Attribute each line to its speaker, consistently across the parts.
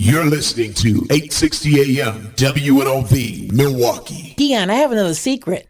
Speaker 1: You're listening to 860 AM WNOV Milwaukee.
Speaker 2: Keon, I have another secret.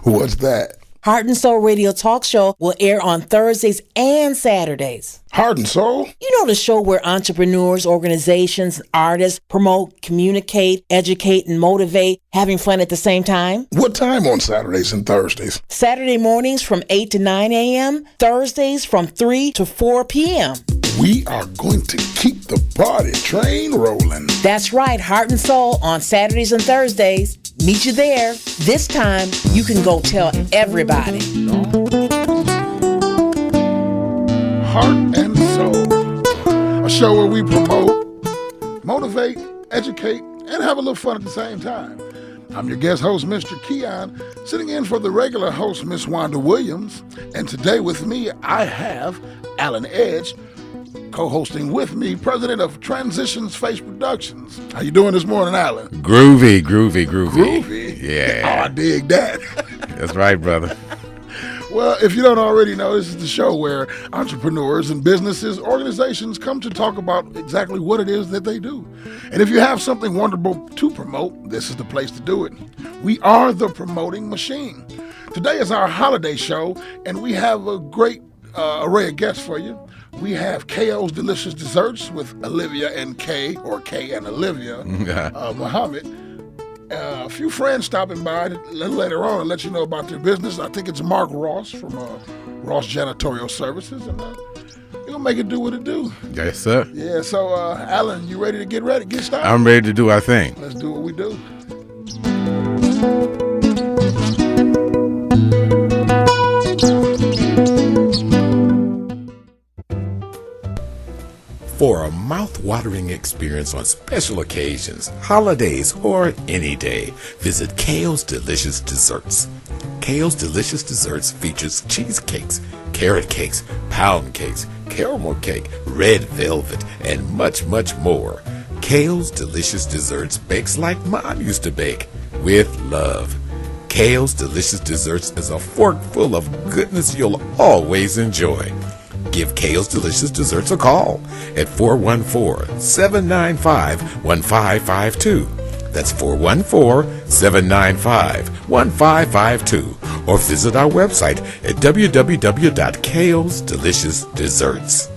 Speaker 3: What's that?
Speaker 2: Heart and Soul Radio Talk Show will air on Thursdays and Saturdays.
Speaker 3: Heart and Soul?
Speaker 2: You know, the show where entrepreneurs, organizations, and artists promote, communicate, educate, and motivate, having fun at the same time.
Speaker 3: What time on Saturdays and Thursdays?
Speaker 2: Saturday mornings from 8 to 9 a.m., Thursdays from 3 to 4 p.m.
Speaker 3: We are going to keep the party train rolling.
Speaker 2: That's right, Heart and Soul on Saturdays and Thursdays. Meet you there. This time, you can go tell everybody.
Speaker 3: Heart and Soul, a show where we promote, motivate, educate, and have a little fun at the same time. I'm your guest host, Mr. Keon, sitting in for the regular host, Miss Wanda Williams. And today with me, I have Alan Edge, co-hosting with me, president of Transitions Face Productions. How you doing this morning, Alan?
Speaker 4: Groovy.
Speaker 3: Groovy?
Speaker 4: Yeah.
Speaker 3: Oh, I dig that.
Speaker 4: That's right, brother.
Speaker 3: Well, if you don't already know, this is the show where entrepreneurs and businesses, organizations come to talk about exactly what it is that they do. And if you have something wonderful to promote, this is the place to do it. We are the promoting machine. Today is our holiday show, and we have a great array of guests for you. We have KO's Delicious Desserts with Olivia and Kay, or Kay and Olivia Muhammad. A few friends stopping by a little later on and let you know about their business. I think it's Mark Ross from Ross Janitorial Services, and you'll make it do what it do.
Speaker 4: Yes, sir.
Speaker 3: Yeah, so Alan, you ready to get started?
Speaker 4: I'm ready to do our thing.
Speaker 3: Let's do what we do.
Speaker 5: For a mouth-watering experience on special occasions, holidays, or any day, visit KO's Delicious Desserts. KO's Delicious Desserts features cheesecakes, carrot cakes, pound cakes, caramel cake, red velvet, and much, much more. KO's Delicious Desserts bakes like Mom used to bake, with love. KO's Delicious Desserts is a fork full of goodness you'll always enjoy. Give KO's Delicious Desserts a call at 414-795-1552. That's 414-795-1552. Or visit our website at www.kosdeliciousdesserts.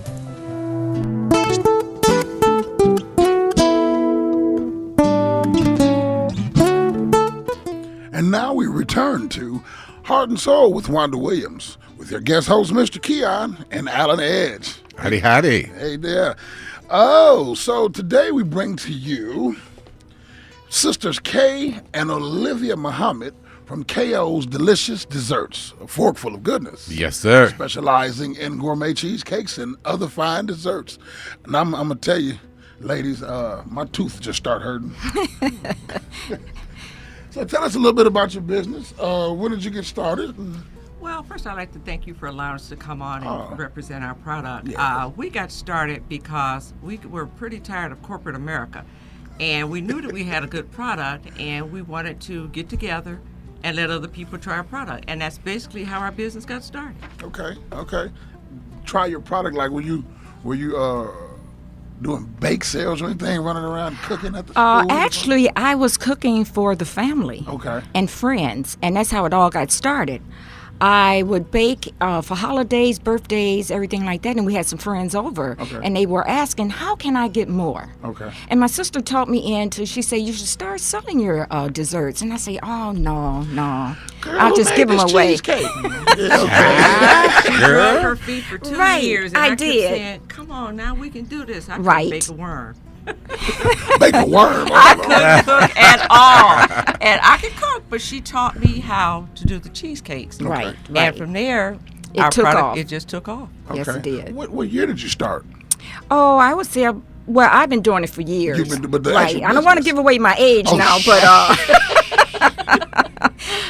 Speaker 3: And now we return to Heart and Soul with Wanda Williams, with your guest host, Mr. Keon, and Alan Edge.
Speaker 4: Howdy.
Speaker 3: Hey there. Oh, so today we bring to you Sisters Kay and Olivia Muhammad from KO's Delicious Desserts, a fork full of goodness.
Speaker 4: Yes, sir.
Speaker 3: Specializing in gourmet cheesecakes and other fine desserts. And I'm going to tell you, ladies, my tooth just started hurting. So tell us a little bit about your business. When did you get started?
Speaker 6: Well, first I'd like to thank you for allowing us to come on and represent our product.
Speaker 3: Yeah.
Speaker 6: We got started because we were pretty tired of corporate America, and we knew that we had a good product, and we wanted to get together and let other people try our product, and that's basically how our business got started.
Speaker 3: Okay. Try your product. Like, were you doing bake sales or anything, running around cooking at the school?
Speaker 7: Actually, I was cooking for the family
Speaker 3: Okay.
Speaker 7: and friends, and that's how it all got started. I would bake for holidays, birthdays, everything like that, and we had some friends over,
Speaker 3: Okay.
Speaker 7: and they were asking, how can I get more?
Speaker 3: Okay.
Speaker 7: And my sister talked me into, she said, you should start selling your desserts. And I say, oh, no.
Speaker 3: Girl,
Speaker 7: I'll
Speaker 3: who
Speaker 7: just
Speaker 3: made
Speaker 7: give them
Speaker 3: this
Speaker 7: away.
Speaker 3: cheesecake?
Speaker 6: She drug her feet for 2
Speaker 7: Right,
Speaker 6: years, and
Speaker 7: I
Speaker 6: I kept
Speaker 7: did.
Speaker 6: saying, come on, now we can do this. I can
Speaker 7: Right.
Speaker 6: bake a worm.
Speaker 3: Bake a worm.
Speaker 6: I couldn't cook at all. And I could cook, but she taught me how to do the cheesecakes.
Speaker 7: Right.
Speaker 6: And from there,
Speaker 7: It
Speaker 6: our
Speaker 7: took
Speaker 6: product,
Speaker 7: off.
Speaker 6: it just took off.
Speaker 7: Yes, it did.
Speaker 3: What year did you start?
Speaker 7: Oh, I would say, well, I've been doing it for years.
Speaker 3: You've been- but the
Speaker 7: right.
Speaker 3: actual
Speaker 7: I don't want to
Speaker 3: business-
Speaker 7: give away my age
Speaker 3: Oh,
Speaker 7: now, but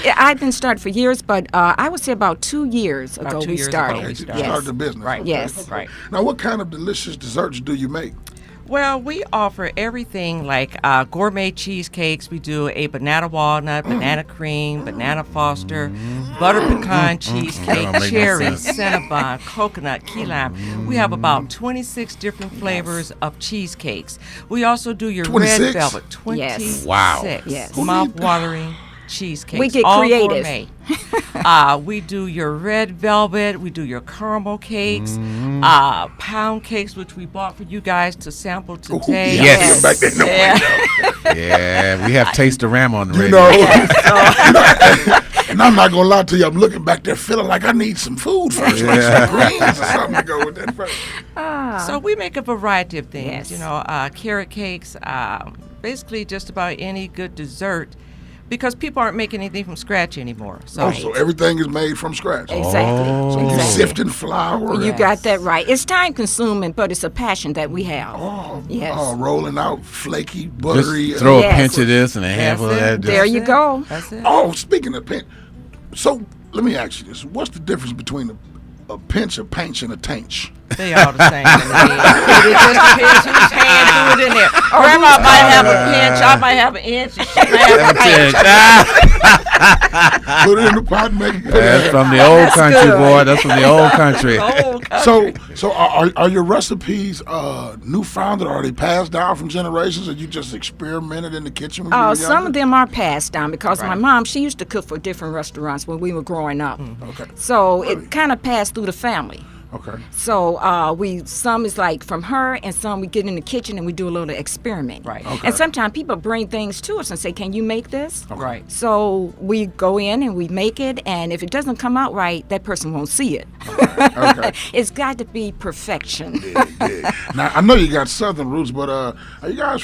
Speaker 7: yeah, I've been started for years, but I would say about 2 years ago
Speaker 6: About 2
Speaker 7: we
Speaker 6: years ago
Speaker 7: started.
Speaker 6: we
Speaker 3: You
Speaker 6: started.
Speaker 3: started the business.
Speaker 6: Right.
Speaker 3: Okay,
Speaker 7: Yes.
Speaker 3: okay.
Speaker 6: Right.
Speaker 3: Now, what kind of delicious desserts do you make?
Speaker 6: Well, we offer everything like gourmet cheesecakes. We do a banana walnut, banana cream, banana foster, butter pecan cheesecake,
Speaker 4: That don't make no
Speaker 6: cherry,
Speaker 4: sense.
Speaker 6: cinnamon, coconut, key lime. We have about 26 different flavors of cheesecakes. We also do your
Speaker 3: 26?
Speaker 6: red velvet. 26
Speaker 5: Wow.
Speaker 7: Yes.
Speaker 6: mouth-watering cheesecakes.
Speaker 7: We get
Speaker 6: all
Speaker 7: creative.
Speaker 6: gourmet. We do your red velvet. We do your caramel cakes, pound cakes, which we bought for you guys to sample today.
Speaker 3: yeah,
Speaker 4: Yes.
Speaker 3: Back there, no way,
Speaker 4: Yeah, we have Taste-O-Rama on the
Speaker 3: you
Speaker 4: radio.
Speaker 3: know. And I'm not gonna lie to you, I'm looking back there feeling like I need some food first, like some greens or something to go with that first.
Speaker 6: So we make a variety of things,
Speaker 7: Yes.
Speaker 6: you know, carrot cakes, basically just about any good dessert, because people aren't making anything from scratch anymore. So
Speaker 3: Oh, so everything is made from scratch.
Speaker 7: Exactly.
Speaker 3: So you
Speaker 7: exactly.
Speaker 3: sifting flour.
Speaker 7: You got that right. It's time consuming, but it's a passion that we have. Yes.
Speaker 3: Rolling out flaky,
Speaker 4: Just
Speaker 3: buttery.
Speaker 4: throw a
Speaker 7: Yes.
Speaker 4: pinch of this and a handful of
Speaker 6: it.
Speaker 4: that.
Speaker 7: There you go.
Speaker 6: That's it.
Speaker 3: Oh, speaking of pinch, so let me ask you this: what's the difference between a pinch, a pinch, and a tanch?
Speaker 6: They all the same. in the end. It just depends whose hand threw it in there. Grandma might have a pinch, I might have an inch, and she might have a pinch.
Speaker 3: Put it in the pot and make it.
Speaker 4: That's from the old country,
Speaker 7: good.
Speaker 4: boy. That's from the old country.
Speaker 3: So are your recipes newfound, or are they passed down from generations, or you just experimented in the kitchen when you were
Speaker 7: Some of
Speaker 3: younger?
Speaker 7: them are passed down because my mom, she used to cook for different restaurants when we were growing up.
Speaker 3: Okay.
Speaker 7: So it kind of passed through the family.
Speaker 3: Okay.
Speaker 7: So some is like from her, and some we get in the kitchen and we do a little experiment.
Speaker 6: Right.
Speaker 3: Okay.
Speaker 7: And sometimes people bring things to us and say, "Can you make this?"
Speaker 6: Right.
Speaker 7: So we go in and we make it, and if it doesn't come out right, that person won't see it.
Speaker 3: Okay.
Speaker 7: It's got to be perfection.
Speaker 3: Yeah. Now I know you got Southern roots, but are you guys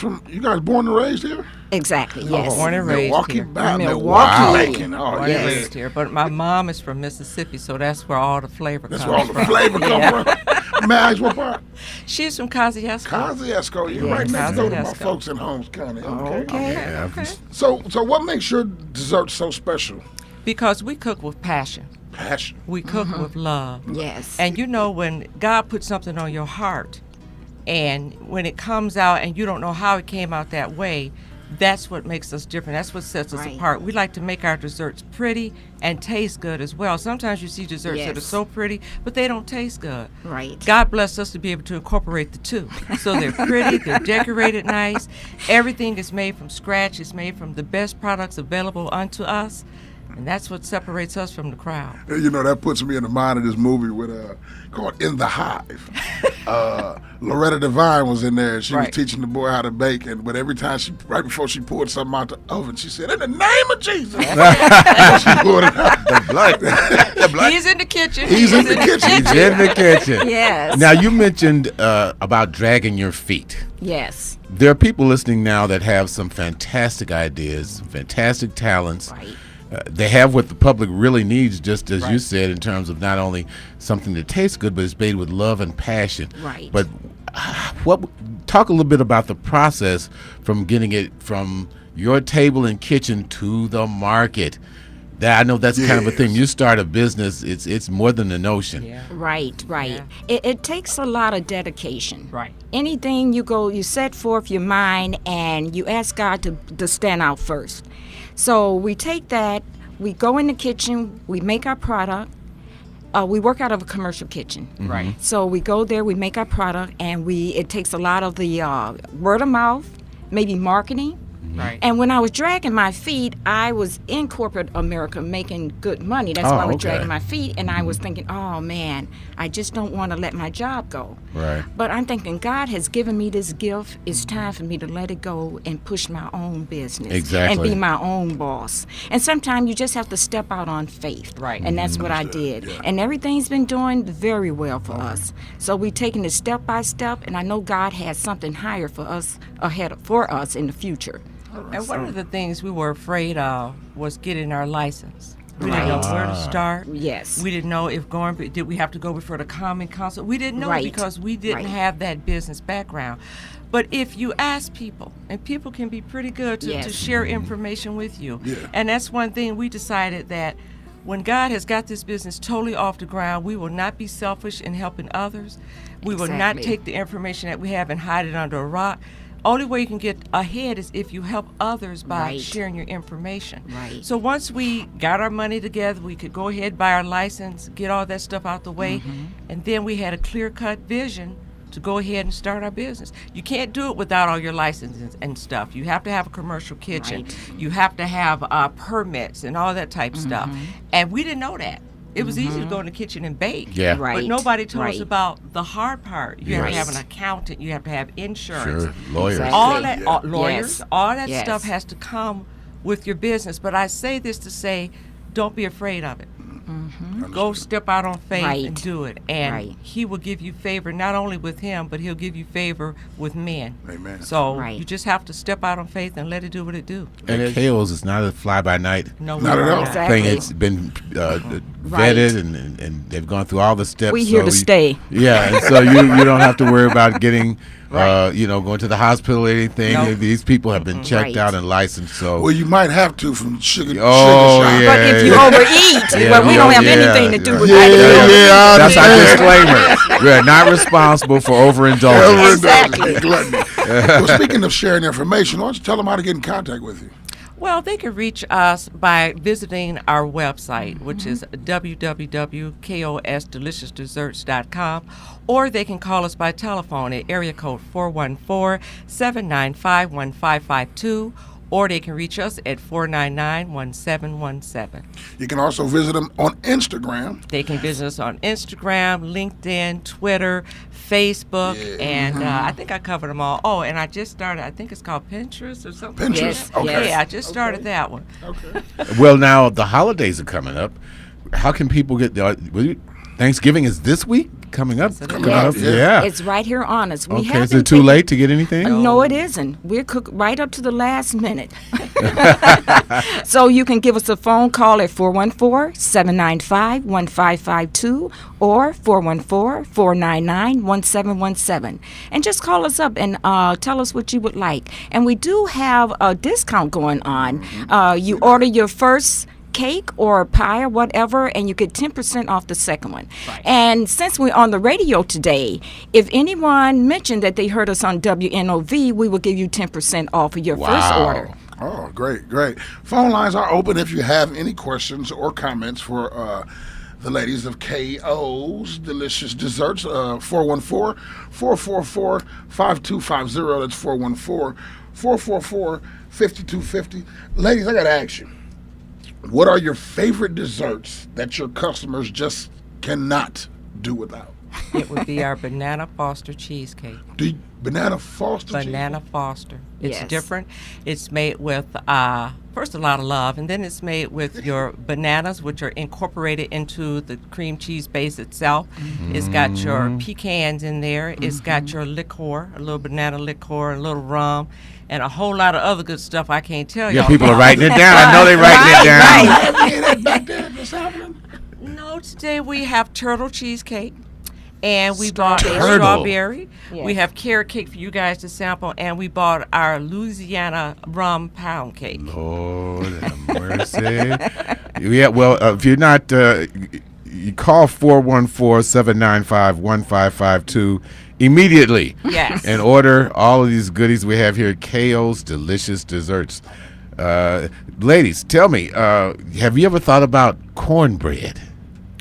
Speaker 3: born and raised here?
Speaker 7: Exactly. Yes.
Speaker 6: Born and raised
Speaker 3: Milwaukee,
Speaker 6: here.
Speaker 7: Milwaukee.
Speaker 3: Macon. Oh,
Speaker 6: Born and
Speaker 3: yeah.
Speaker 6: raised here. But my mom is from Mississippi, so that's where all the flavor
Speaker 3: That's
Speaker 6: comes
Speaker 3: where all the
Speaker 6: from.
Speaker 3: flavor come from. May I ask what part?
Speaker 6: She's from Kosciuszko.
Speaker 3: Kosciuszko. You're right next door to my folks in Holmes County. Okay. So what makes your dessert so special?
Speaker 6: Because we cook with passion.
Speaker 3: Passion.
Speaker 6: We cook with love.
Speaker 7: Yes.
Speaker 6: And you know, when God puts something on your heart, and when it comes out and you don't know how it came out that way, that's what makes us different. That's what sets us
Speaker 7: Right.
Speaker 6: apart. We like to make our desserts pretty and taste good as well. Sometimes you see desserts that are
Speaker 7: Yes.
Speaker 6: so pretty, but they don't taste good.
Speaker 7: Right.
Speaker 6: God blessed us to be able to incorporate the two. So they're pretty, they're decorated nice. Everything is made from scratch. It's made from the best products available unto us. And that's what separates us from the crowd.
Speaker 3: You know, that puts me in the mind of this movie with called In the Hive. Loretta Devine was in there, and she was
Speaker 6: Right.
Speaker 3: teaching the boy how to bake. But every time right before she poured something out the oven, she said, "In the name of Jesus!" And she poured it out.
Speaker 4: The blood.
Speaker 6: He's in the kitchen.
Speaker 3: He's in the kitchen.
Speaker 4: He's in the kitchen.
Speaker 7: Yes.
Speaker 4: Now, you mentioned about dragging your feet.
Speaker 7: Yes.
Speaker 4: There are people listening now that have some fantastic ideas, some fantastic talents.
Speaker 7: Right.
Speaker 4: They have what the public really needs, just as you said, in terms of not only something that tastes good, but it's made with love and passion.
Speaker 7: Right.
Speaker 4: But talk a little bit about the process from getting it from your table and kitchen to the market. I know that's kind of a thing. You start a business, it's more than a notion.
Speaker 6: Yeah.
Speaker 7: Right. It takes a lot of dedication.
Speaker 6: Right.
Speaker 7: Anything you set forth your mind and you ask God to stand out first. So we take that, we go in the kitchen, we make our product. We work out of a commercial kitchen.
Speaker 6: Right.
Speaker 7: So we go there, we make our product, and it takes a lot of the word of mouth, maybe marketing.
Speaker 6: Right.
Speaker 7: And when I was dragging my feet, I was in corporate America making good money. That's why I was dragging my feet, and I was thinking, oh man, I just don't want to let my job go.
Speaker 4: Right.
Speaker 7: But I'm thinking, God has given me this gift. It's time for me to let it go and push my own business.
Speaker 4: Exactly.
Speaker 7: And be my own boss. And sometimes you just have to step out on faith.
Speaker 6: Right.
Speaker 7: And that's what I did. And everything's been doing very well for us. So we're taking it step by step, and I know God has something higher for us for us in the future.
Speaker 6: And one of the things we were afraid of was getting our license. We didn't know where to start.
Speaker 7: Yes.
Speaker 6: We didn't know if did we have to go before the Common Council? We didn't know
Speaker 7: Right.
Speaker 6: because we didn't
Speaker 7: Right.
Speaker 6: have that business background. But if you ask people, and people can be pretty good to
Speaker 7: Yes.
Speaker 6: share information with you.
Speaker 3: Yeah.
Speaker 6: And that's one thing we decided that when God has got this business totally off the ground, we will not be selfish in helping others. We will not
Speaker 7: Exactly.
Speaker 6: take the information that we have and hide it under a rock. Only way you can get ahead is if you help others by
Speaker 7: Right.
Speaker 6: sharing your information.
Speaker 7: Right.
Speaker 6: So once we got our money together, we could go ahead, buy our license, get all that stuff out the way, and then we had a clear-cut vision to go ahead and start our business. You can't do it without all your licenses and stuff. You have to have a commercial kitchen.
Speaker 7: Right.
Speaker 6: You have to have permits and all that type of stuff. And we didn't know that. It was easy to go in the kitchen and bake.
Speaker 4: Yeah.
Speaker 7: Right.
Speaker 6: But nobody told us
Speaker 7: Right.
Speaker 6: about the hard part. You have to have
Speaker 7: Right.
Speaker 6: an accountant. You have to have insurance.
Speaker 4: Sure. Lawyers.
Speaker 7: Exactly.
Speaker 6: All that, lawyers,
Speaker 7: Yes.
Speaker 6: all that
Speaker 7: Yes.
Speaker 6: stuff has to come with your business. But I say this to say, don't be afraid of it. Go step out on faith and
Speaker 7: Right.
Speaker 6: do it. And
Speaker 7: Right.
Speaker 6: he will give you favor, not only with him, but he'll give you favor with men.
Speaker 3: Amen.
Speaker 6: So
Speaker 7: Right.
Speaker 6: you just have to step out on faith and let it do what it do.
Speaker 4: And KO's is not a fly-by-night
Speaker 6: No,
Speaker 3: Not at all.
Speaker 7: Exactly.
Speaker 4: thing. It's been
Speaker 7: Right.
Speaker 4: vetted and they've gone through all the steps.
Speaker 7: We here to stay.
Speaker 4: Yeah, and so you don't have to worry about getting, going to the hospital or anything.
Speaker 6: Nope.
Speaker 4: These people have been checked
Speaker 7: Right.
Speaker 4: out and licensed. So
Speaker 3: Well, you might have to from sugar.
Speaker 4: Oh,
Speaker 3: sugar shop.
Speaker 4: yeah.
Speaker 7: But if you overeat,
Speaker 4: Yeah,
Speaker 7: well, we don't have
Speaker 4: yeah,
Speaker 7: anything to do with
Speaker 3: Yeah,
Speaker 7: that.
Speaker 3: yeah, I
Speaker 4: that's our
Speaker 3: understand.
Speaker 4: disclaimer. We're not responsible for overindulgence.
Speaker 7: Exactly.
Speaker 3: Gluttony. Well, speaking of sharing information, why don't you tell them how to get in contact with you?
Speaker 6: Well, they can reach us by visiting our website, which is www.kosdeliciousdesserts.com, or they can call us by telephone at area code 414-795-1552, or they can reach us at 499-1717.
Speaker 3: You can also visit them on Instagram.
Speaker 6: They can visit us on Instagram, LinkedIn, Twitter, Facebook, and I think I covered them all. Oh, and I just started, I think it's called Pinterest or something.
Speaker 3: Pinterest.
Speaker 7: Yes,
Speaker 3: Okay.
Speaker 6: Yeah, I just started that one.
Speaker 3: Okay.
Speaker 4: Well, now the holidays are coming up. How can people get Thanksgiving is this week coming up.
Speaker 3: Coming up, yeah.
Speaker 7: It's right here on us. We
Speaker 4: Okay, is
Speaker 7: haven't
Speaker 4: it too
Speaker 7: taken-
Speaker 4: late to get anything?
Speaker 7: No, it isn't. We're cooked right up to the last minute. So you can give us a phone call at 414-795-1552 or 414-499-1717. And just call us up and tell us what you would like. And we do have a discount going on. You order your first cake or pie or whatever, and you get 10% off the second one. And since we're on the radio today, if anyone mentioned that they heard us on WNOV, we will give you 10% off of your first order.
Speaker 3: Oh, great, great. Phone lines are open if you have any questions or comments for the ladies of KO's Delicious Desserts. 414-444-5250. That's 414-444-5250. Ladies, I got to ask you, what are your favorite desserts that your customers just cannot do without?
Speaker 6: It would be our Banana Foster cheesecake.
Speaker 3: Banana Foster
Speaker 6: Banana Foster. It's
Speaker 7: Yes.
Speaker 6: different. It's made with, first, a lot of love, and then it's made with your bananas, which are incorporated into the cream cheese base itself. It's got your pecans in there. It's got your liqueur, a little banana liqueur, a little rum, and a whole lot of other good stuff I can't tell you.
Speaker 4: Yeah, people are writing it down. I know they're writing it down.
Speaker 3: back there. What's happening?
Speaker 6: No, today we have turtle cheesecake. And we bought
Speaker 4: Turtle.
Speaker 6: strawberry.
Speaker 7: Yes.
Speaker 6: We have carrot cake for you guys to sample. And we bought our Louisiana rum pound cake.
Speaker 4: Lord have mercy. Yeah, well, if you're not, you call 414-795-1552 immediately.
Speaker 6: Yes.
Speaker 4: And order all of these goodies we have here at KO's Delicious Desserts. Ladies, tell me, have you ever thought about cornbread?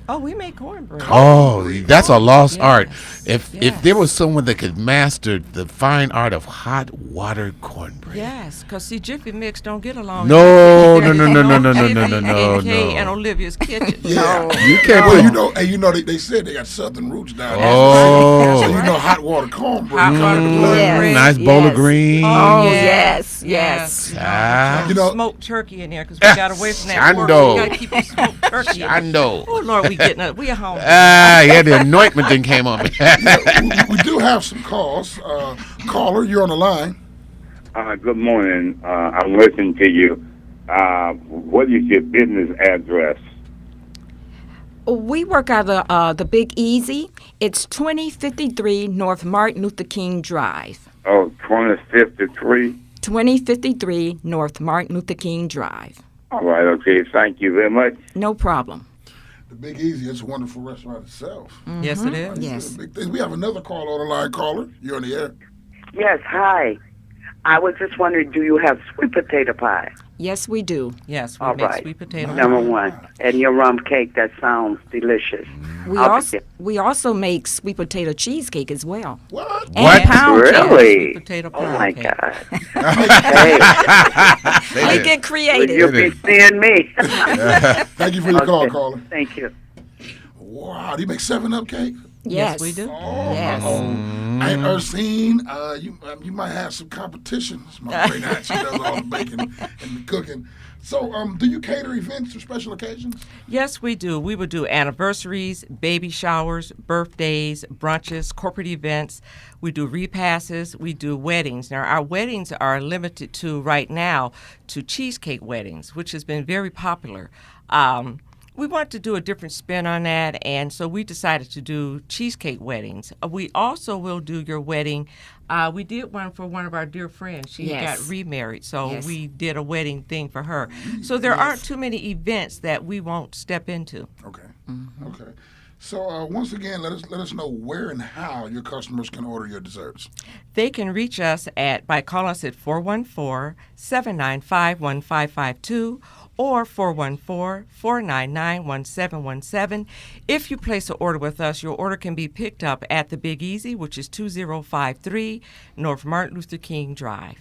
Speaker 6: Oh, we make cornbread.
Speaker 4: Oh, that's a lost
Speaker 6: Yes,
Speaker 4: art. If
Speaker 6: yes.
Speaker 4: there was someone that could master the fine art of hot water cornbread.
Speaker 6: Yes, because see, Jiffy Mix don't get along.
Speaker 4: No,
Speaker 6: There's
Speaker 4: no, no, no, no, no,
Speaker 6: Jiffy,
Speaker 4: no, no, no,
Speaker 6: AK,
Speaker 4: no.
Speaker 6: and Olivia's Kitchen.
Speaker 3: Yeah.
Speaker 4: You can't
Speaker 3: Well,
Speaker 4: put
Speaker 3: they said they got southern roots down there.
Speaker 4: Oh.
Speaker 3: So you know hot water cornbread.
Speaker 6: Hot water cornbread.
Speaker 4: nice bowl of
Speaker 7: Yes.
Speaker 4: green.
Speaker 7: Oh,
Speaker 6: yes,
Speaker 7: yes.
Speaker 4: Ah.
Speaker 3: You know-
Speaker 6: smoked turkey in there because we got away from that pork.
Speaker 4: Shando.
Speaker 6: We got to keep the smoked turkey. in.
Speaker 4: Shando.
Speaker 6: Oh Lord, we getting it. We at home.
Speaker 4: Yeah, the anointment thing came on me.
Speaker 3: We do have some calls. Caller, you're on the line.
Speaker 8: Good morning. I'm listening to you. What is your business address?
Speaker 7: We work out of the Big Easy. It's 2053 North Martin Luther King Drive.
Speaker 8: Oh, 2053.
Speaker 7: 2053 North Martin Luther King Drive.
Speaker 8: All right, okay. Thank you very much.
Speaker 7: No problem.
Speaker 3: The Big Easy, it's a wonderful restaurant itself.
Speaker 6: Yes, it is.
Speaker 7: Yes.
Speaker 3: Big things. We have another call on the line. Caller, you're on the air.
Speaker 9: Yes, hi. I was just wondering, do you have sweet potato pie?
Speaker 7: Yes, we do.
Speaker 6: Yes, we
Speaker 9: All
Speaker 6: make
Speaker 9: right.
Speaker 6: sweet potato pie.
Speaker 9: Number one. And your rum cake, that sounds delicious.
Speaker 7: We also make sweet potato cheesecake as well.
Speaker 3: What?
Speaker 7: And
Speaker 4: What?
Speaker 7: pound cake.
Speaker 9: Really?
Speaker 6: Sweet potato
Speaker 9: Oh,
Speaker 6: pound
Speaker 9: my
Speaker 6: cake.
Speaker 9: God.
Speaker 7: They
Speaker 9: Hey,
Speaker 7: get creative.
Speaker 9: you'll be seeing me.
Speaker 3: Thank you for your call,
Speaker 9: Okay.
Speaker 3: caller.
Speaker 9: Thank you.
Speaker 3: Wow, do you make 7-Up cake?
Speaker 7: Yes,
Speaker 6: we do.
Speaker 3: Oh,
Speaker 7: Yes.
Speaker 3: I ain't ever seen. You might have some competition. It's my great aunt. She does all the baking and the cooking. So, do you cater events or special occasions?
Speaker 6: Yes, we do. We would do anniversaries, baby showers, birthdays, brunches, corporate events. We do repasses. We do weddings. Now, our weddings are limited to right now to cheesecake weddings, which has been very popular. We want to do a different spin on that, and so we decided to do cheesecake weddings. We also will do your wedding. We did one for one of our dear friends. She
Speaker 7: Yes.
Speaker 6: got remarried, so
Speaker 7: Yes.
Speaker 6: we did a wedding thing for her. So there aren't too many events that we won't step into.
Speaker 3: Okay. Okay. So, once again, let us know where and how your customers can order your desserts.
Speaker 6: They can reach us by calling us at 414-795-1552 or 414-499-1717. If you place an order with us, your order can be picked up at the Big Easy, which is 2053 North Martin Luther King Drive.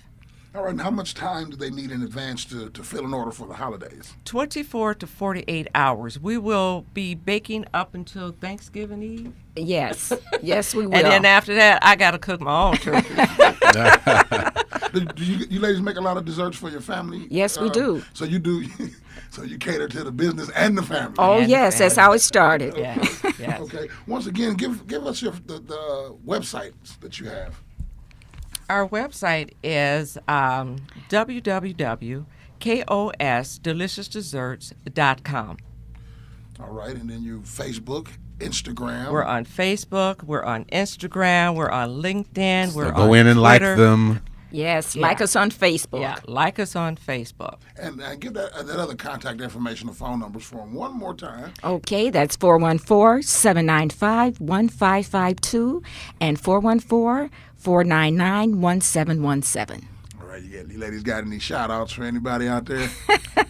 Speaker 3: All right, and how much time do they need in advance to fill an order for the holidays?
Speaker 6: 24 to 48 hours. We will be baking up until Thanksgiving Eve.
Speaker 7: Yes. Yes, we will.
Speaker 6: And then after that, I got to cook my own turkey.
Speaker 3: Do you ladies make a lot of desserts for your family?
Speaker 7: Yes, we do.
Speaker 3: So you do. So you cater to the business and the family.
Speaker 7: Oh,
Speaker 6: And
Speaker 7: yes, that's how it started.
Speaker 6: Yes, yes.
Speaker 3: Okay. Once again, give us the websites that you have.
Speaker 6: Our website is www.kosdeliciousdesserts.com.
Speaker 3: All right, and then you Facebook, Instagram.
Speaker 6: We're on Facebook, we're on Instagram, we're on LinkedIn, we're on
Speaker 4: Go in and like
Speaker 6: Twitter.
Speaker 4: them.
Speaker 7: Yes,
Speaker 6: Yeah.
Speaker 7: like us on Facebook.
Speaker 6: Yeah, like us on Facebook.
Speaker 3: And give that other contact information, the phone numbers for them one more time.
Speaker 7: Okay, that's 414-795-1552 and 414-499-1717.
Speaker 3: All right, you ladies got any shout outs for anybody out there?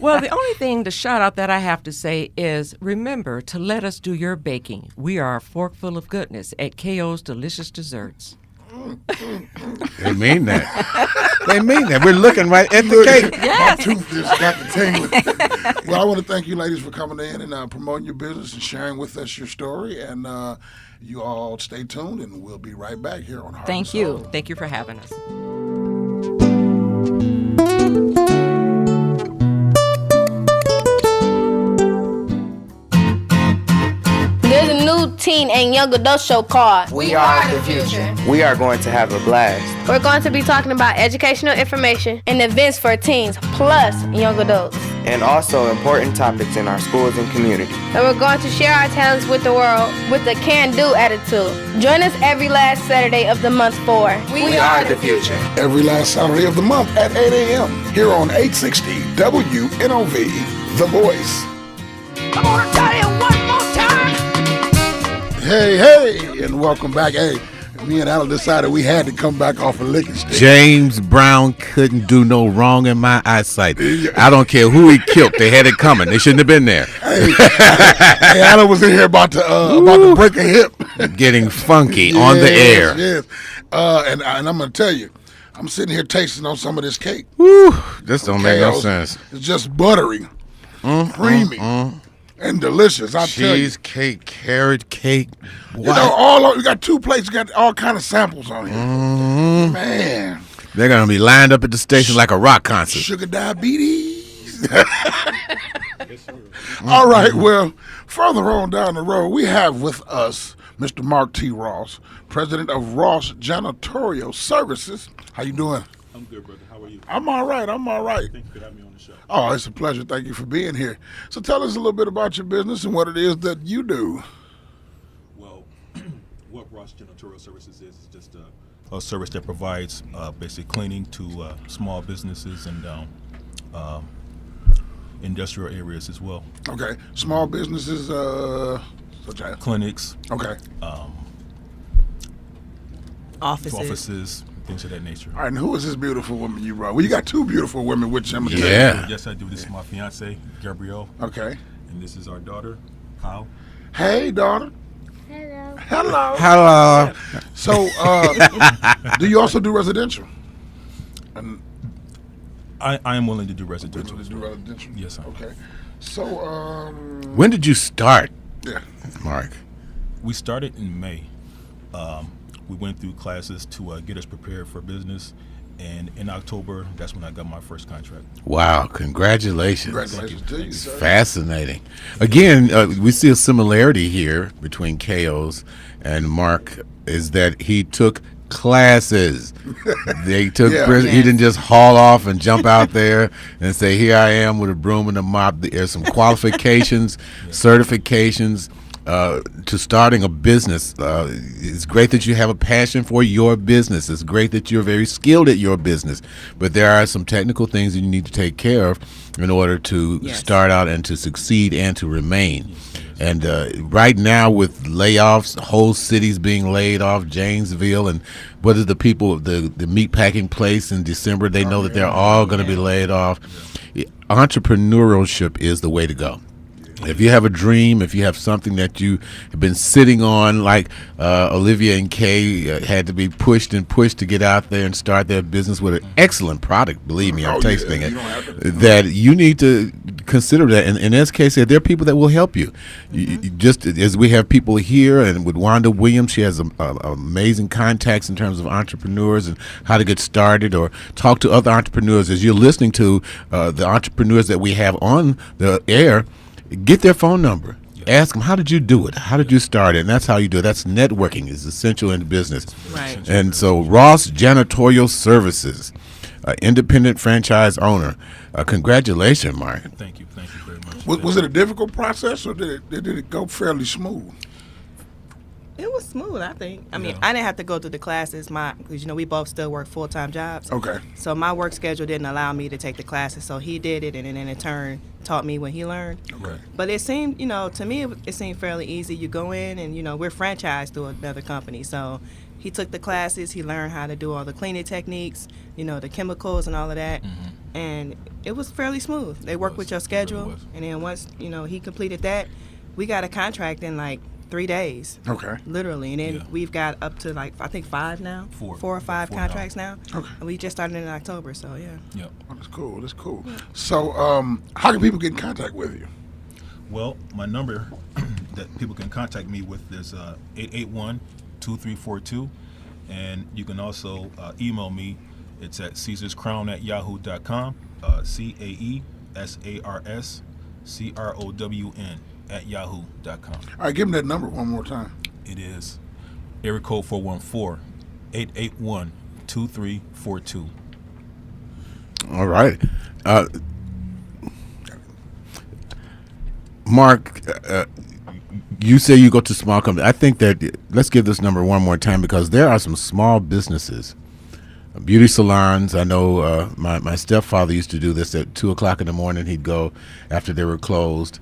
Speaker 6: Well, the only thing to shout out that I have to say is remember to let us do your baking. We are a fork full of goodness at KO's Delicious Desserts.
Speaker 4: They mean that. They mean that. We're looking right at the cake.
Speaker 3: My tooth just got the tingling. Well, I want to thank you ladies for coming in and promoting your business and sharing with us your story. And you all stay tuned, and we'll be right back here on Heart
Speaker 7: Thank
Speaker 3: and
Speaker 7: you.
Speaker 3: Soul.
Speaker 6: Thank you for having us.
Speaker 10: There's a new teen and young adult show called
Speaker 11: We are the future. We are going to have a blast.
Speaker 10: We're going to be talking about educational information and events for teens plus young adults.
Speaker 11: And also important topics in our schools and community.
Speaker 10: And we're going to share our talents with the world with a can-do attitude. Join us every last Saturday of the month for
Speaker 11: We are the future.
Speaker 3: Every last Saturday of the month at 8 a.m. here on 860 WNOV, The Voice.
Speaker 7: I want to tell you one more time.
Speaker 3: Hey, and welcome back. Hey, me and Alan decided we had to come back off a licking stick.
Speaker 4: James Brown couldn't do no wrong in my eyesight. I don't care who he killed. They had it coming. They shouldn't have been there.
Speaker 3: Hey, Alan was in here about to break a hip.
Speaker 4: Getting funky on the air.
Speaker 3: Yes. And I'm going to tell you, I'm sitting here tasting on some of this cake.
Speaker 4: Whew, this don't make no
Speaker 3: Chaos.
Speaker 4: sense.
Speaker 3: It's just buttery, creamy, and delicious. I tell you.
Speaker 4: Cheesecake, carrot cake.
Speaker 3: You know, you got 2 plates, you got all kind of samples on here. Man.
Speaker 4: They're going to be lined up at the station like a rock concert.
Speaker 3: Sugar diabetes. All right, well, further on down the road, we have with us Mr. Mark T. Ross, president of Ross Janitorial Services. How you doing?
Speaker 12: I'm good, brother. How are you?
Speaker 3: I'm all right.
Speaker 12: Thank you for having me on the show.
Speaker 3: Oh, it's a pleasure. Thank you for being here. So tell us a little bit about your business and what it is that you do.
Speaker 12: Well, what Ross Janitorial Services is just a service that provides basic cleaning to small businesses and industrial areas as well.
Speaker 3: Okay. Small businesses, such as?
Speaker 12: Clinics.
Speaker 3: Okay.
Speaker 13: Offices.
Speaker 12: Things of that nature.
Speaker 3: All right, and who is this beautiful woman you brought? Well, you got two beautiful women with you.
Speaker 4: Yeah.
Speaker 12: Yes, I do. This is my fiance, Gabrielle.
Speaker 3: Okay.
Speaker 12: And this is our daughter, Kyle.
Speaker 3: Hey, daughter. Hello.
Speaker 4: Hello.
Speaker 3: So, do you also do residential? And
Speaker 12: I am willing to do residential.
Speaker 3: do residential?
Speaker 12: Yes, sir.
Speaker 3: Okay. So,
Speaker 4: When did you start,
Speaker 3: yeah.
Speaker 4: Mark?
Speaker 12: We started in May. We went through classes to get us prepared for business. And in October, that's when I got my first contract.
Speaker 4: Wow, congratulations.
Speaker 3: Congratulations to you, sir.
Speaker 4: Fascinating. Again, we see a similarity here between KO's and Mark is that he took classes. They took he didn't just haul off and jump out there and say, here I am with a broom and a mop. There's some qualifications, certifications, to starting a business. It's great that you have a passion for your business. It's great that you're very skilled at your business, but there are some technical things that you need to take care of in order to start out and to succeed and to remain. And right now with layoffs, whole cities being laid off, Janesville, and what is the people, the meat packing place in December, they know that they're all going to be laid off. Entrepreneurship is the way to go. If you have a dream, if you have something that you have been sitting on, like Olivia and Kay had to be pushed to get out there and start their business with an excellent product, believe me, I'm tasting it, that you need to consider that. And as Kay said, there are people that will help you. You just as we have people here, and with Wanda Williams, she has amazing contacts in terms of entrepreneurs and how to get started or talk to other entrepreneurs. As you're listening to the entrepreneurs that we have on the air, get their phone number. Ask them, how did you do it? How did you start it? And that's how you do it. That's networking is essential in business.
Speaker 13: Right.
Speaker 3: And so Ross Janitorial Services, independent franchise owner. Congratulations, Mark.
Speaker 12: Thank you very much.
Speaker 3: Was it a difficult process, or did it go fairly smooth?
Speaker 13: It was smooth, I think. I mean, I didn't have to go through the classes, because we both still work full-time jobs.
Speaker 3: Okay.
Speaker 13: So my work schedule didn't allow me to take the classes, so he did it, and then in turn taught me what he learned.
Speaker 3: Okay.
Speaker 13: But it seemed, to me, it seemed fairly easy. You go in, and we're franchised through another company, so he took the classes. He learned how to do all the cleaning techniques, the chemicals and all of that, and it was fairly smooth. They work with your schedule, and then once he completed that, we got a contract in like 3 days.
Speaker 3: Okay.
Speaker 13: Literally. And then we've got up to I think 5 now. 4 or 5 contracts now. Okay. And we just started in October, so yeah.
Speaker 12: Yep.
Speaker 3: Oh, that's cool. Yeah. So how can people get in contact with you?
Speaker 12: Well, my number that people can contact me with is 881-2342. And you can also email me. It's at caesarscrown@yahoo.com. CAESARSCROWN@yahoo.com.
Speaker 3: All right, give them that number one more time.
Speaker 12: It is area code 414-881-2342.
Speaker 4: All right. Mark, you say you go to small companies. I think that let's give this number one more time, because there are some small businesses, beauty salons. I know my stepfather used to do this at 2 o'clock in the morning. He'd go after they were closed,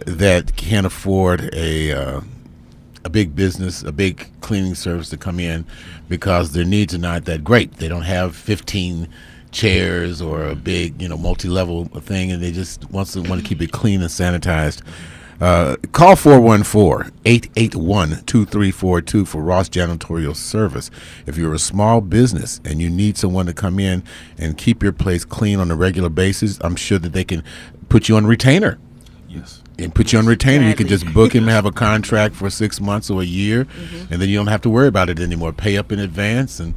Speaker 4: that can't afford a big business, a big cleaning service to come in because their needs are not that great. They don't have 15 chairs or a big, multi-level thing, and they just want to keep it clean and sanitized. Call 414-881-2342 for Ross Janitorial Service. If you're a small business and you need someone to come in and keep your place clean on a regular basis, I'm sure that they can put you on retainer.
Speaker 12: Yes.
Speaker 4: And put you on retainer. You can just book him, have a contract for 6 months or a year, and then you don't have to worry about it anymore. Pay up in advance, and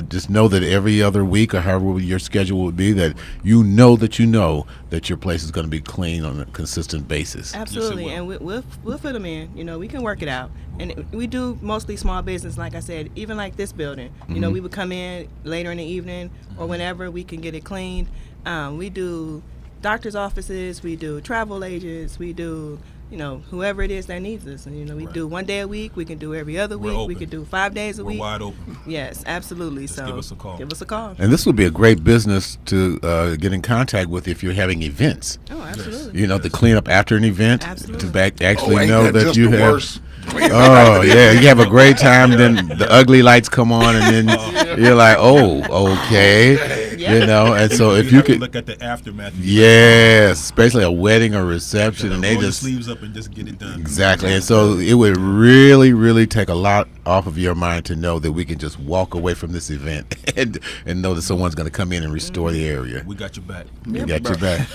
Speaker 4: just know that every other week or however your schedule would be, that you know that your place is going to be clean on a consistent basis.
Speaker 13: Absolutely, and we'll fit them in. We can work it out. And we do mostly small business, like I said, even like this building. We would come in later in the evening or whenever we can get it cleaned. We do doctor's offices, we do travel agents, we do whoever it is that needs us. And, we do 1 day a week. We can do every other week.
Speaker 12: Open.
Speaker 13: We can do 5 days a week.
Speaker 12: We're wide open.
Speaker 13: Yes, absolutely.
Speaker 12: Just
Speaker 13: so
Speaker 12: give us a call.
Speaker 13: Give us a call.
Speaker 4: And this would be a great business to get in contact with if you're having events.
Speaker 13: Oh, absolutely.
Speaker 4: The cleanup after an event.
Speaker 13: Absolutely.
Speaker 4: To actually know
Speaker 3: ain't
Speaker 4: that you
Speaker 3: the
Speaker 4: have.
Speaker 3: worst?
Speaker 4: Oh yeah, you have a great time. Then the ugly lights come on, and then you're like, "Oh, okay," And so if you could
Speaker 12: look at the aftermath.
Speaker 4: Yes, especially a wedding or reception, and they
Speaker 12: roll your
Speaker 4: just
Speaker 12: sleeves up and just get it done.
Speaker 4: Exactly, and so it would really, really take a lot off of your mind to know that we can just walk away from this event and know that someone's going to come in and restore the area.
Speaker 12: We got your back.
Speaker 4: We got your back.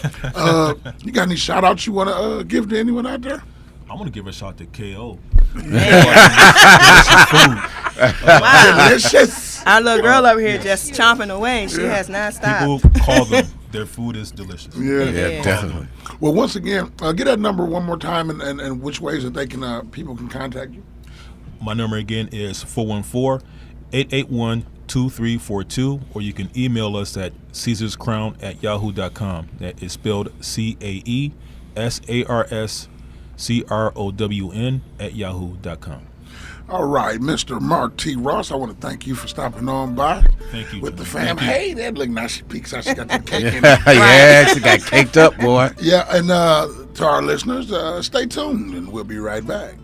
Speaker 3: You got any shout outs you want to give to anyone out there?
Speaker 12: I want to give a shout to KO.
Speaker 13: Wow. Our little girl over here just chomping away. She has not stopped.
Speaker 12: People call them. Their food is delicious.
Speaker 3: Yeah,
Speaker 4: definitely.
Speaker 3: Well, once again, get that number one more time and which ways that they can people can contact you.
Speaker 12: My number again is 414-881-2342, or you can email us at caesarscrown@yahoo.com. That is spelled CAESARSCROWN@yahoo.com.
Speaker 3: All right, Mr. Mark T. Ross, I want to thank you for stopping on by.
Speaker 12: Thank you.
Speaker 3: With the fam. Hey, that look nice. She peeks out. She got the cake in
Speaker 4: Yeah, she got caked up, boy.
Speaker 3: Yeah, and to our listeners, stay tuned, and we'll be right back.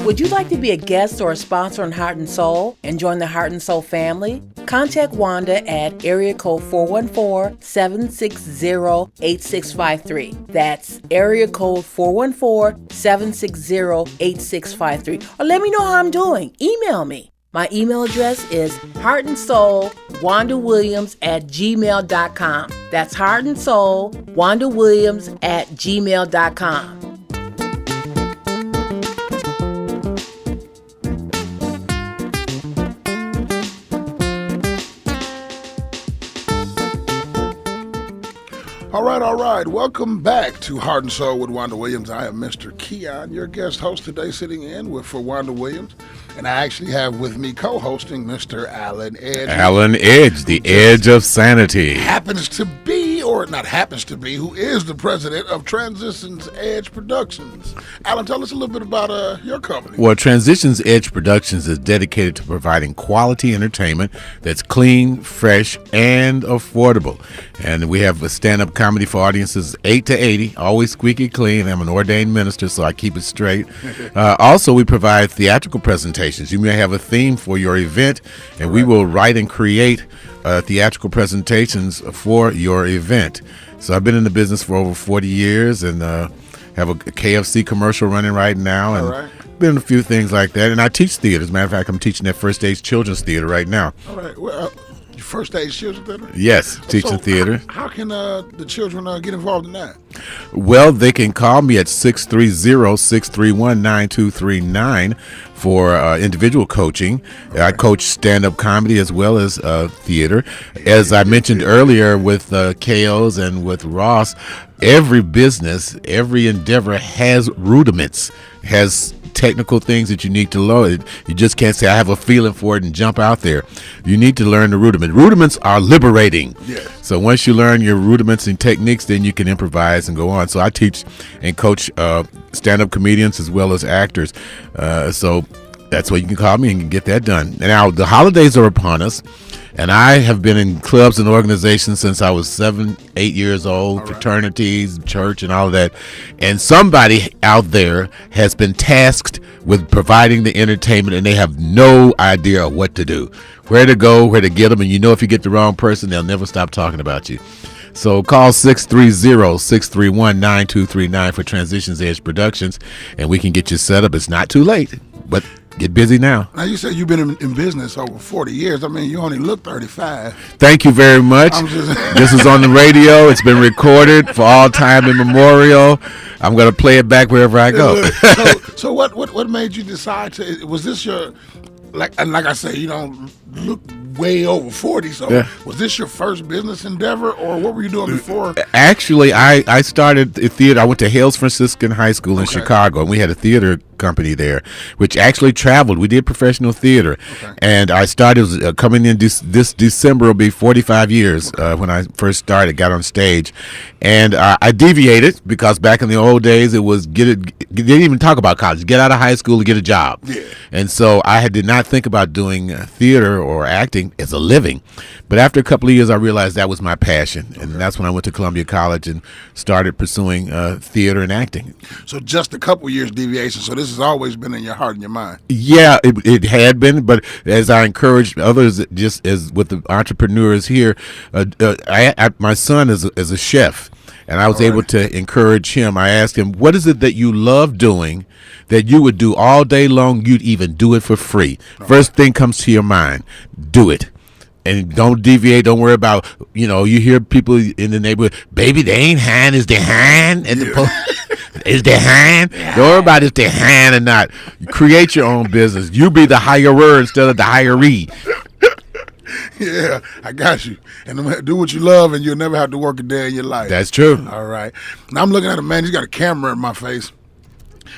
Speaker 2: Would you like to be a guest or a sponsor on Heart and Soul and join the Heart and Soul family? Contact Wanda at area code 414-760-8653. That's area code 414-760-8653. Or let me know how I'm doing. Email me. My email address is heartandsoulwandawilliams@gmail.com. That's heartandsoulwandawilliams@gmail.com.
Speaker 3: All right. Welcome back to Heart and Soul with Wanda Williams. I am Mr. Keon, your guest host today, sitting in for Wanda Williams. And I actually have with me co-hosting Mr. Alan Edge.
Speaker 4: Alan Edge, the edge of sanity.
Speaker 3: Happens to be, or not happens to be, who is the president of Transitions Edge Productions. Alan, tell us a little bit about your company.
Speaker 4: Well, Transitions Edge Productions is dedicated to providing quality entertainment that's clean, fresh, and affordable. And we have a stand-up comedy for audiences 8 to 80, always squeaky clean. I'm an ordained minister, so I keep it straight. Also, we provide theatrical presentations. You may have a theme for your event, and we will write and create theatrical presentations for your event. So I've been in the business for over 40 years and have a KFC commercial running right now. And been in a few things like that. And I teach theater. As a matter of fact, I'm teaching at First Stage Children's Theater right now.
Speaker 3: All right. Well, First Stage Children's Theater?
Speaker 4: Yes, teaching theater.
Speaker 3: How can the children get involved in that?
Speaker 4: Well, they can call me at 630-631-9239 for individual coaching. I coach stand-up comedy as well as theater. As I mentioned earlier with KOs and with Ross, every business, every endeavor has rudiments, has technical things that you need to learn. You just can't say, I have a feeling for it and jump out there. You need to learn the rudiments. Rudiments are liberating.
Speaker 3: Yes.
Speaker 4: So once you learn your rudiments and techniques, then you can improvise and go on. So I teach and coach stand-up comedians as well as actors. So that's what you can call me and get that done. Now, the holidays are upon us. And I have been in clubs and organizations since I was 7, 8 years old, fraternities, church, and all of that. And somebody out there has been tasked with providing the entertainment, and they have no idea what to do, where to go, where to get them. And you know, if you get the wrong person, they'll never stop talking about you. So call 630-631-9239 for Transitions Edge Productions, and we can get you set up. It's not too late, but get busy now.
Speaker 3: Now, you said you've been in business over 40 years. I mean, you only look 35.
Speaker 4: Thank you very much. This is on the radio. It's been recorded for all time immemorial. I'm going to play it back wherever I go.
Speaker 3: So what made you decide to, was this your, like I say, you don't look way over 40, so was this your first business endeavor, or what were you doing before?
Speaker 4: Actually, I started a theater. I went to Hales Franciscan High School in Chicago, and we had a theater company there, which actually traveled. We did professional theater, and I started coming in this December will be 45 years when I first started, got on stage, and I deviated because back in the old days it was didn't even talk about college, get out of high school to get a job, and so I did not think about doing theater or acting as a living. But after a couple of years, I realized that was my passion, and that's when I went to Columbia College and started pursuing theater and acting.
Speaker 3: So just a couple years deviation. So this has always been in your heart and your mind.
Speaker 4: Yeah, it had been, but as I encourage others, just as with the entrepreneurs here, my son is a chef, and I was able to encourage him. I asked him, what is it that you love doing that you would do all day long? You'd even do it for free. First thing comes to your mind, do it. And don't deviate. Don't worry about, you hear people in the neighborhood, baby, they ain't hand. Is their hand? Is their hand? Don't worry about if their hand or not. You create your own business. You be the hirer instead of the hiree.
Speaker 3: Yeah, I got you. And do what you love, and you'll never have to work a day in your life.
Speaker 4: That's true.
Speaker 3: All right. Now I'm looking at a man. He's got a camera in my face.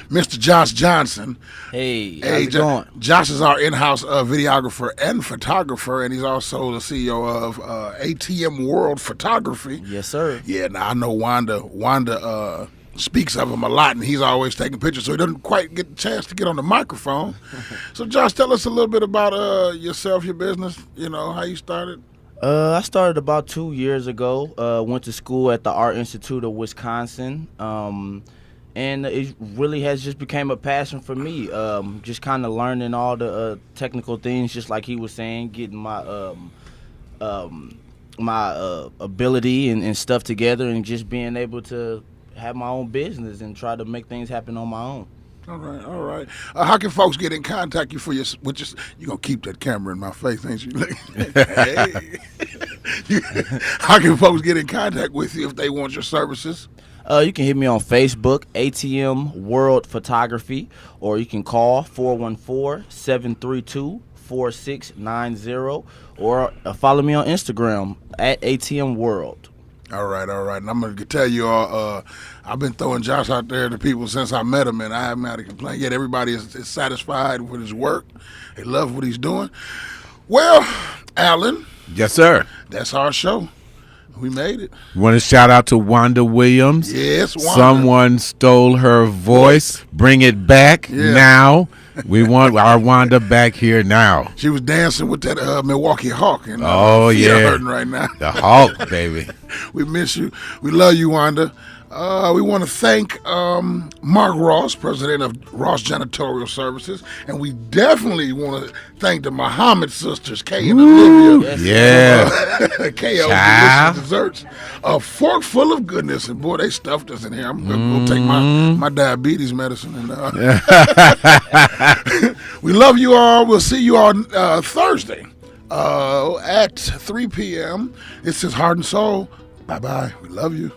Speaker 3: Mr. Josh Johnson.
Speaker 14: Hey, how's it going?
Speaker 3: Josh is our in-house videographer and photographer, and he's also the CEO of ATM World Photography.
Speaker 14: Yes, sir.
Speaker 3: Yeah, now I know Wanda speaks of him a lot, and he's always taking pictures, so he doesn't quite get the chance to get on the microphone. So, Josh, tell us a little bit about yourself, your business, how you started.
Speaker 14: I started about 2 years ago. Went to school at the Art Institute of Wisconsin. And it really has just became a passion for me. Just kind of learning all the technical things, just like he was saying, getting my my ability and stuff together, and just being able to have my own business and try to make things happen on my own.
Speaker 3: All right. How can folks get in contact with you? You're going to keep that camera in my face, ain't you? Hey. How can folks get in contact with you if they want your services?
Speaker 14: You can hit me on Facebook, ATM World Photography, or you can call 414-732-4690, or follow me on Instagram at ATM World.
Speaker 3: All right. And I'm going to tell you all, I've been throwing Josh out there to people since I met him, and I haven't had a complaint yet. Everybody is satisfied with his work. They love what he's doing. Well, Alan.
Speaker 4: Yes, sir.
Speaker 3: That's our show. We made it.
Speaker 4: You want to shout out to Wanda Williams?
Speaker 3: Yes, Wanda.
Speaker 4: Someone stole her voice. Bring it back now. We want our Wanda back here now.
Speaker 3: She was dancing with that Milwaukee Hawk. And, hurting right now.
Speaker 4: The Hawk, baby.
Speaker 3: We miss you. We love you, Wanda. We want to thank Mark Ross, president of Ross Janitorial Services, and we definitely want to thank the Muhammad sisters, Kay and Olivia. KO Delicious Desserts. A fork full of goodness, and boy, they stuffed us in here. I'm going to take my diabetes medicine. And we love you all. We'll see you on Thursday at 3 p.m. This is Heart and Soul. Bye-bye. We love you.